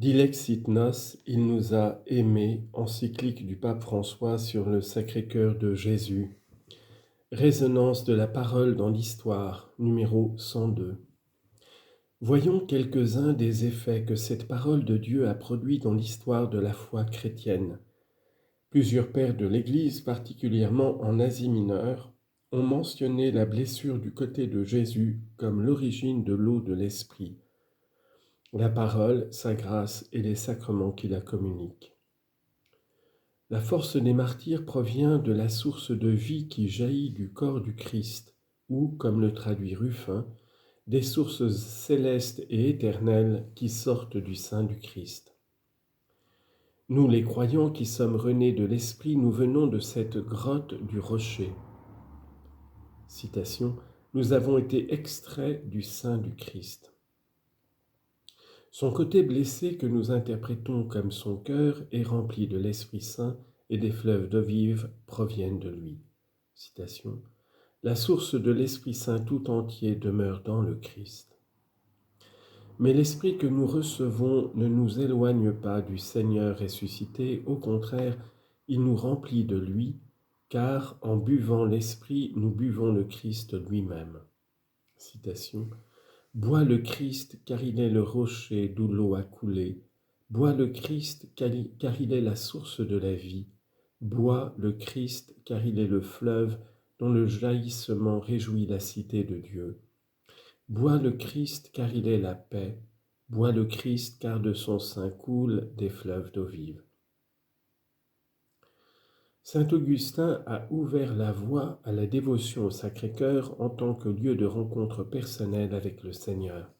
Dilexit Nos, il nous a aimés, encyclique du pape François sur le Sacré-Cœur de Jésus. Résonance de la parole dans l'histoire, numéro 102. Voyons quelques-uns des effets que cette parole de Dieu a produits dans l'histoire de la foi chrétienne. Plusieurs pères de l'Église, particulièrement en Asie mineure, ont mentionné la blessure du côté de Jésus comme l'origine de l'eau de l'Esprit. La parole, sa grâce et les sacrements qui la communiquent. La force des martyrs provient de la source de vie qui jaillit du corps du Christ, ou, comme le traduit Ruffin, des sources célestes et éternelles qui sortent du sein du Christ. Nous, les croyants qui sommes renés de l'Esprit, nous venons de cette grotte du rocher. Citation, « Nous avons été extraits du sein du Christ ». Son côté blessé que nous interprétons comme son cœur est rempli de l'Esprit Saint et des fleuves d'eau vive proviennent de lui. Citation. La source de l'Esprit Saint tout entier demeure dans le Christ. Mais l'Esprit que nous recevons ne nous éloigne pas du Seigneur ressuscité, au contraire, il nous remplit de lui, car en buvant l'Esprit, nous buvons le Christ lui-même. Citation. Bois le Christ, car il est le rocher d'où l'eau a coulé. Bois le Christ, car il est la source de la vie. Bois le Christ, car il est le fleuve dont le jaillissement réjouit la cité de Dieu. Bois le Christ, car il est la paix. Bois le Christ, car de son sein coulent des fleuves d'eau vive. Saint Augustin a ouvert la voie à la dévotion au Sacré-Cœur en tant que lieu de rencontre personnelle avec le Seigneur.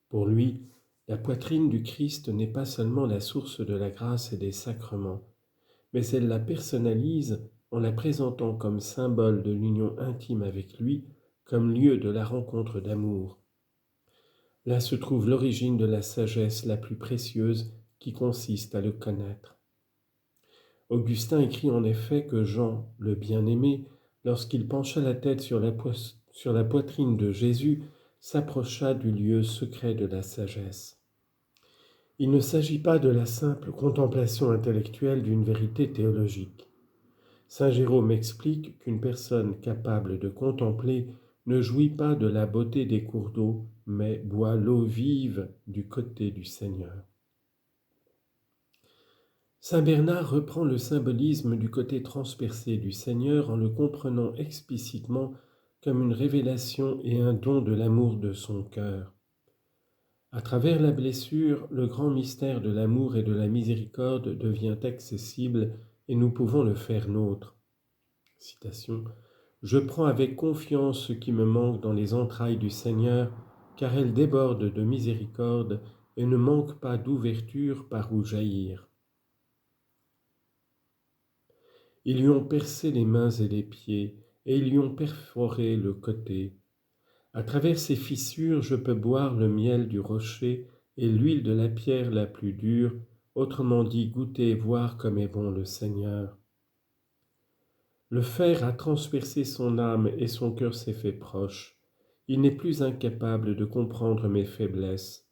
Pour lui, la poitrine du Christ n'est pas seulement la source de la grâce et des sacrements, mais elle la personnalise en la présentant comme symbole de l'union intime avec lui, comme lieu de la rencontre d'amour. Là se trouve l'origine de la sagesse la plus précieuse qui consiste à le connaître. Augustin écrit en effet que Jean, le bien-aimé, lorsqu'il pencha la tête sur la poitrine de Jésus, s'approcha du lieu secret de la sagesse. Il ne s'agit pas de la simple contemplation intellectuelle d'une vérité théologique. Saint Jérôme explique qu'une personne capable de contempler ne jouit pas de la beauté des cours d'eau, mais boit l'eau vive du côté du Seigneur. Saint Bernard reprend le symbolisme du côté transpercé du Seigneur en le comprenant explicitement comme une révélation et un don de l'amour de son cœur. À travers la blessure, le grand mystère de l'amour et de la miséricorde devient accessible et nous pouvons le faire nôtre. Citation. « Je prends avec confiance ce qui me manque dans les entrailles du Seigneur, car elles débordent de miséricorde et ne manquent pas d'ouverture par où jaillir. » Ils lui ont percé les mains et les pieds, et ils lui ont perforé le côté. À travers ces fissures, je peux boire le miel du rocher et l'huile de la pierre la plus dure, autrement dit goûter et voir comme est bon le Seigneur. Le fer a transpercé son âme et son cœur s'est fait proche. Il n'est plus incapable de comprendre mes faiblesses.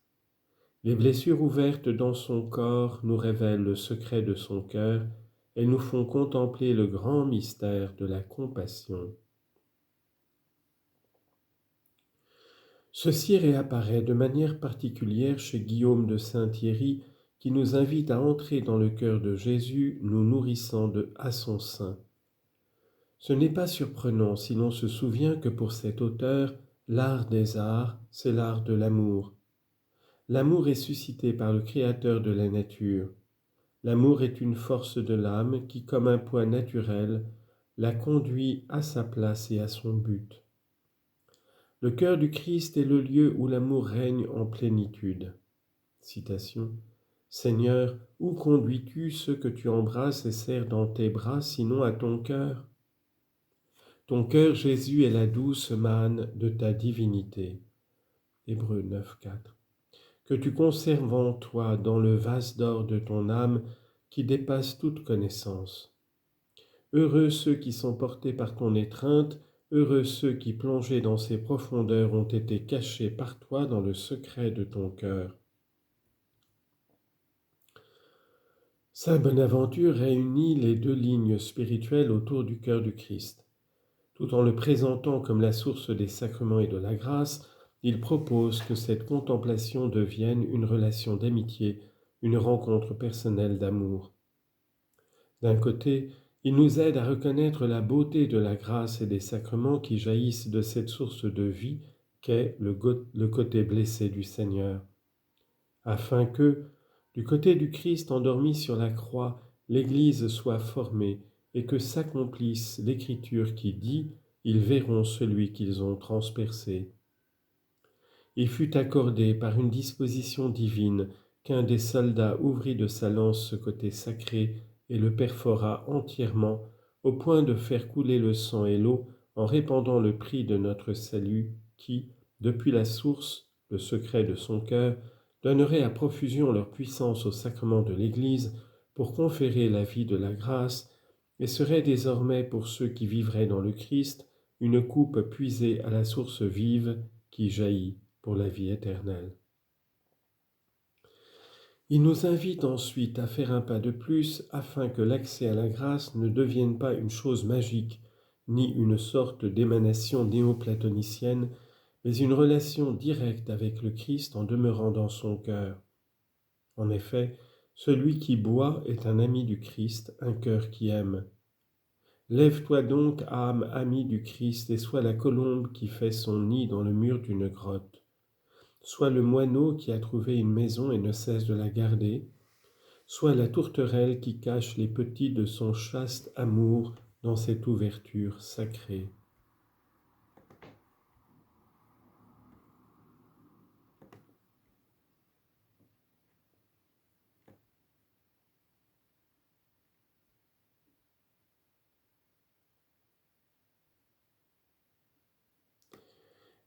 Les blessures ouvertes dans son corps nous révèlent le secret de son cœur et nous font contempler le grand mystère de la compassion. Ceci réapparaît de manière particulière chez Guillaume de Saint-Thierry qui nous invite à entrer dans le cœur de Jésus, nous nourrissant à son sein. Ce n'est pas surprenant si l'on se souvient que pour cet auteur, l'art des arts, c'est l'art de l'amour. L'amour est suscité par le Créateur de la nature. L'amour est une force de l'âme qui, comme un poids naturel, la conduit à sa place et à son but. Le cœur du Christ est le lieu où l'amour règne en plénitude. Citation. « Seigneur, où conduis-tu ceux que tu embrasses et serres dans tes bras, sinon à ton cœur ? Ton cœur, Jésus, est la douce manne de ta divinité. » Hébreux 9, 4. Que tu conserves en toi dans le vase d'or de ton âme qui dépasse toute connaissance. Heureux ceux qui sont portés par ton étreinte, heureux ceux qui, plongés dans ces profondeurs, ont été cachés par toi dans le secret de ton cœur. Saint Bonaventure réunit les deux lignes spirituelles autour du cœur du Christ. Tout en le présentant comme la source des sacrements et de la grâce, il propose que cette contemplation devienne une relation d'amitié, une rencontre personnelle d'amour. D'un côté, il nous aide à reconnaître la beauté de la grâce et des sacrements qui jaillissent de cette source de vie qu'est le côté blessé du Seigneur, afin que, du côté du Christ endormi sur la croix, l'Église soit formée et que s'accomplisse l'Écriture qui dit « Ils verront celui qu'ils ont transpercé ». Il fut accordé par une disposition divine qu'un des soldats ouvrit de sa lance ce côté sacré et le perfora entièrement, au point de faire couler le sang et l'eau en répandant le prix de notre salut qui, depuis la source, le secret de son cœur, donnerait à profusion leur puissance au sacrement de l'Église pour conférer la vie de la grâce et serait désormais pour ceux qui vivraient dans le Christ une coupe puisée à la source vive qui jaillit pour la vie éternelle. Il nous invite ensuite à faire un pas de plus afin que l'accès à la grâce ne devienne pas une chose magique, ni une sorte d'émanation néoplatonicienne, mais une relation directe avec le Christ en demeurant dans son cœur. En effet, celui qui boit est un ami du Christ, un cœur qui aime. Lève-toi donc, âme amie du Christ, et sois la colombe qui fait son nid dans le mur d'une grotte. Sois le moineau qui a trouvé une maison et ne cesse de la garder, sois la tourterelle qui cache les petits de son chaste amour dans cette ouverture sacrée.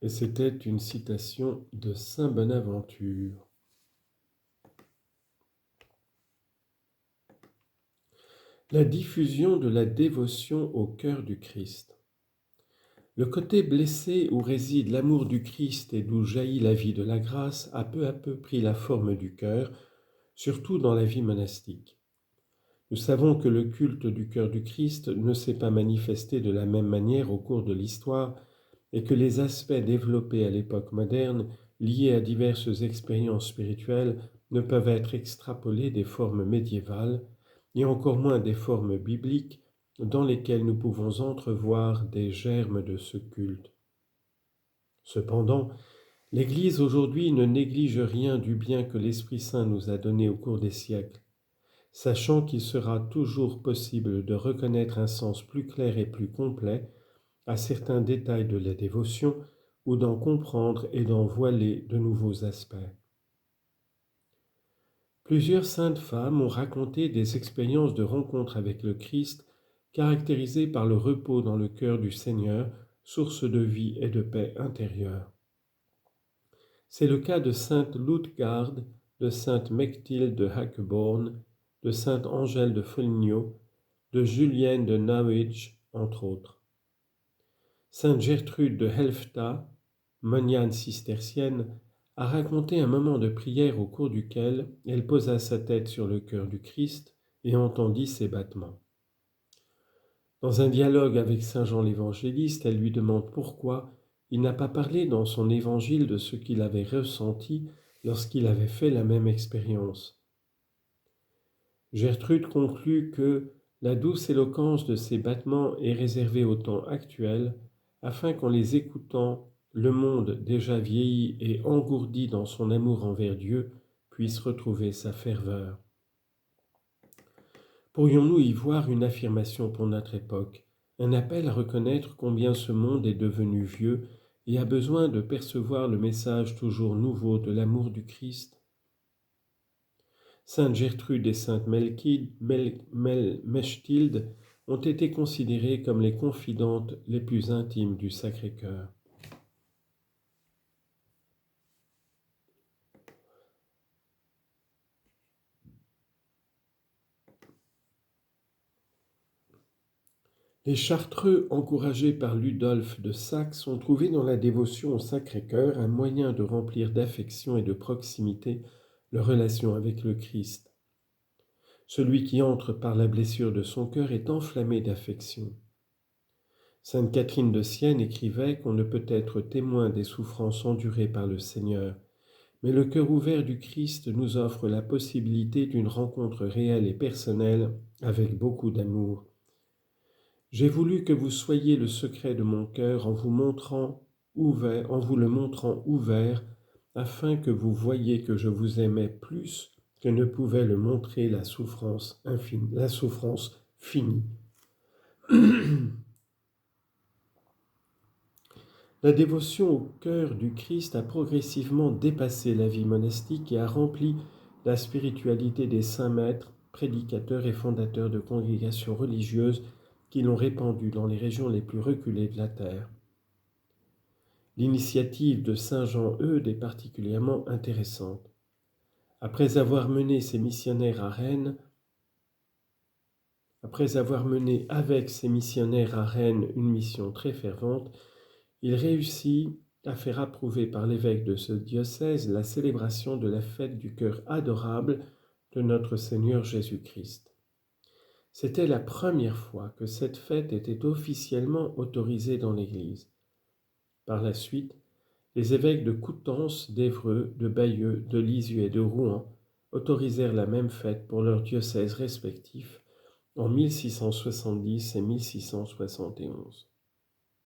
Et c'était une citation de Saint Bonaventure. La diffusion de la dévotion au cœur du Christ. Le côté blessé où réside l'amour du Christ et d'où jaillit la vie de la grâce a peu à peu pris la forme du cœur, surtout dans la vie monastique. Nous savons que le culte du cœur du Christ ne s'est pas manifesté de la même manière au cours de l'histoire et que les aspects développés à l'époque moderne, liés à diverses expériences spirituelles, ne peuvent être extrapolés des formes médiévales, et encore moins des formes bibliques, dans lesquelles nous pouvons entrevoir des germes de ce culte. Cependant, l'Église aujourd'hui ne néglige rien du bien que l'Esprit Saint nous a donné au cours des siècles, sachant qu'il sera toujours possible de reconnaître un sens plus clair et plus complet à certains détails de la dévotion ou d'en comprendre et d'en voiler de nouveaux aspects. Plusieurs saintes femmes ont raconté des expériences de rencontre avec le Christ caractérisées par le repos dans le cœur du Seigneur, source de vie et de paix intérieure. C'est le cas de sainte Luthgarde, de sainte Mechtilde de Hackeborn, de sainte Angèle de Foligno, de Julienne de Nawich, entre autres. Sainte Gertrude de Helfta, monaine cistercienne, a raconté un moment de prière au cours duquel elle posa sa tête sur le cœur du Christ et entendit ses battements. Dans un dialogue avec saint Jean l'Évangéliste, elle lui demande pourquoi il n'a pas parlé dans son évangile de ce qu'il avait ressenti lorsqu'il avait fait la même expérience. Gertrude conclut que la douce éloquence de ces battements est réservée au temps actuel, afin qu'en les écoutant, le monde déjà vieilli et engourdi dans son amour envers Dieu puisse retrouver sa ferveur. Pourrions-nous y voir une affirmation pour notre époque, un appel à reconnaître combien ce monde est devenu vieux et a besoin de percevoir le message toujours nouveau de l'amour du Christ? Sainte Gertrude et sainte Mechtilde ont été considérées comme les confidentes les plus intimes du Sacré-Cœur. Les Chartreux, encouragés par Ludolphe de Saxe, ont trouvé dans la dévotion au Sacré-Cœur un moyen de remplir d'affection et de proximité leur relation avec le Christ. Celui qui entre par la blessure de son cœur est enflammé d'affection. Sainte Catherine de Sienne écrivait qu'on ne peut être témoin des souffrances endurées par le Seigneur, mais le cœur ouvert du Christ nous offre la possibilité d'une rencontre réelle et personnelle avec beaucoup d'amour. J'ai voulu que vous soyez le secret de mon cœur en vous le montrant ouvert, afin que vous voyiez que je vous aimais plus que ne pouvait le montrer la souffrance finie. La dévotion au cœur du Christ a progressivement dépassé la vie monastique et a rempli la spiritualité des saints maîtres, prédicateurs et fondateurs de congrégations religieuses qui l'ont répandue dans les régions les plus reculées de la terre. L'initiative de saint Jean-Eudes est particulièrement intéressante. Après avoir mené avec ses missionnaires à Rennes une mission très fervente, il réussit à faire approuver par l'évêque de ce diocèse la célébration de la fête du cœur adorable de notre Seigneur Jésus-Christ. C'était la première fois que cette fête était officiellement autorisée dans l'Église. Par la suite, les évêques de Coutances, d'Évreux, de Bayeux, de Lisieux et de Rouen autorisèrent la même fête pour leurs diocèses respectifs en 1670 et 1671.